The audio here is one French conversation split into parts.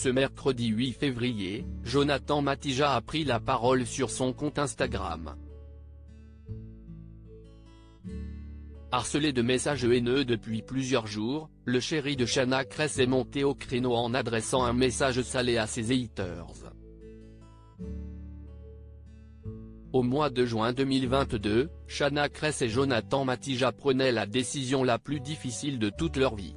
Ce mercredi 8 février, Jonathan Matija a pris la parole sur son compte Instagram. Harcelé de messages haineux depuis plusieurs jours, le chéri de Shanna Kress est monté au créneau en adressant un message salé à ses haters. Au mois de juin 2022, Shanna Kress et Jonathan Matija prenaient la décision la plus difficile de toute leur vie.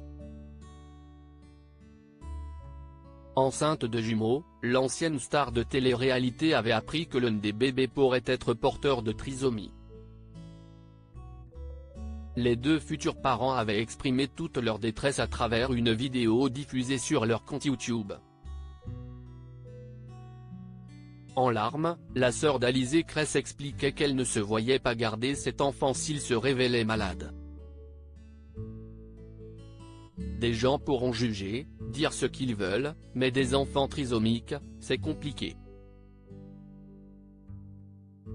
Enceinte de jumeaux, l'ancienne star de télé-réalité avait appris que l'un des bébés pourrait être porteur de trisomie. Les deux futurs parents avaient exprimé toute leur détresse à travers une vidéo diffusée sur leur compte YouTube. En larmes, la sœur d'Alizé Kress expliquait qu'elle ne se voyait pas garder cet enfant s'il se révélait malade. Des gens pourront juger, dire ce qu'ils veulent, mais des enfants trisomiques, c'est compliqué.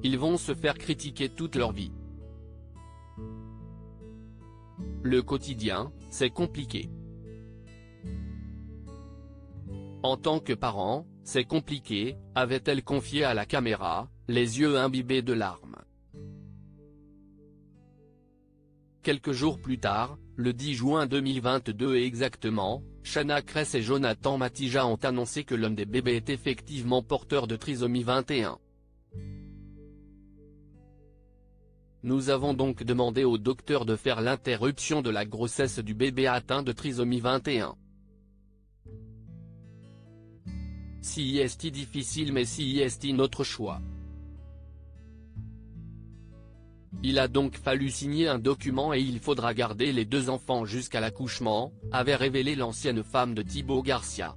Ils vont se faire critiquer toute leur vie. Le quotidien, c'est compliqué. En tant que parent, c'est compliqué, avait-elle confié à la caméra, les yeux imbibés de larmes. Quelques jours plus tard, le 10 juin 2022 exactement, Shanna Kress et Jonathan Matija ont annoncé que l'un des bébés est effectivement porteur de trisomie 21. Nous avons donc demandé au docteur de faire l'interruption de la grossesse du bébé atteint de trisomie 21. Si est difficile mais si est notre choix. Il a donc fallu signer un document et il faudra garder les deux enfants jusqu'à l'accouchement, avait révélé l'ancienne femme de Thibaut Garcia.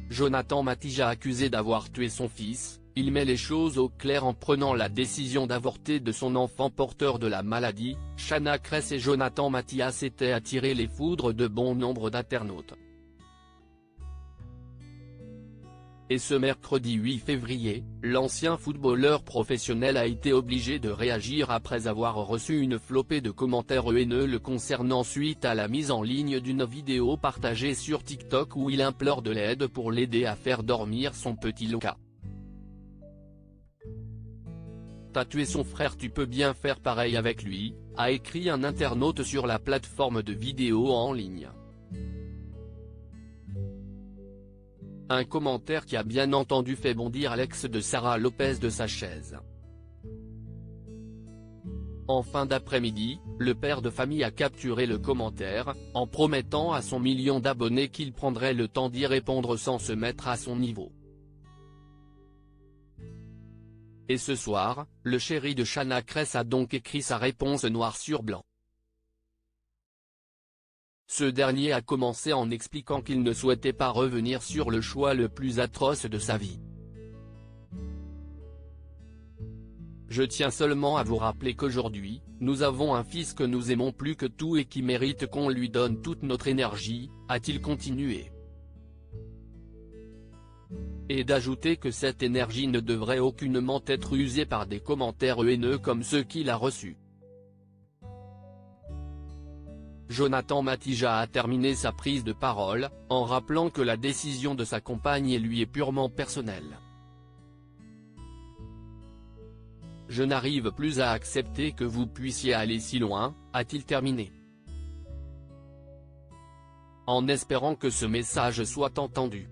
Jonathan Matija accusé d'avoir tué son fils, il met les choses au clair en prenant la décision d'avorter de son enfant porteur de la maladie. Shanna Kress et Jonathan Matija s'étaient attiré les foudres de bon nombre d'internautes. Et ce mercredi 8 février, l'ancien footballeur professionnel a été obligé de réagir après avoir reçu une flopée de commentaires haineux le concernant suite à la mise en ligne d'une vidéo partagée sur TikTok où il implore de l'aide pour l'aider à faire dormir son petit Luca. T'as tué son frère, tu peux bien faire pareil avec lui, a écrit un internaute sur la plateforme de vidéo en ligne. Un commentaire qui a bien entendu fait bondir l'ex de Sarah Lopez de sa chaise. En fin d'après-midi, le père de famille a capturé le commentaire, en promettant à son million d'abonnés qu'il prendrait le temps d'y répondre sans se mettre à son niveau. Et ce soir, le chéri de Shanna Kress a donc écrit sa réponse noir sur blanc. Ce dernier a commencé en expliquant qu'il ne souhaitait pas revenir sur le choix le plus atroce de sa vie. Je tiens seulement à vous rappeler qu'aujourd'hui, nous avons un fils que nous aimons plus que tout et qui mérite qu'on lui donne toute notre énergie, a-t-il continué. Et d'ajouter que cette énergie ne devrait aucunement être usée par des commentaires haineux comme ceux qu'il a reçus. Jonathan Matija a terminé sa prise de parole, en rappelant que la décision de sa compagne lui est purement personnelle. Je n'arrive plus à accepter que vous puissiez aller si loin, a-t-il terminé. En espérant que ce message soit entendu.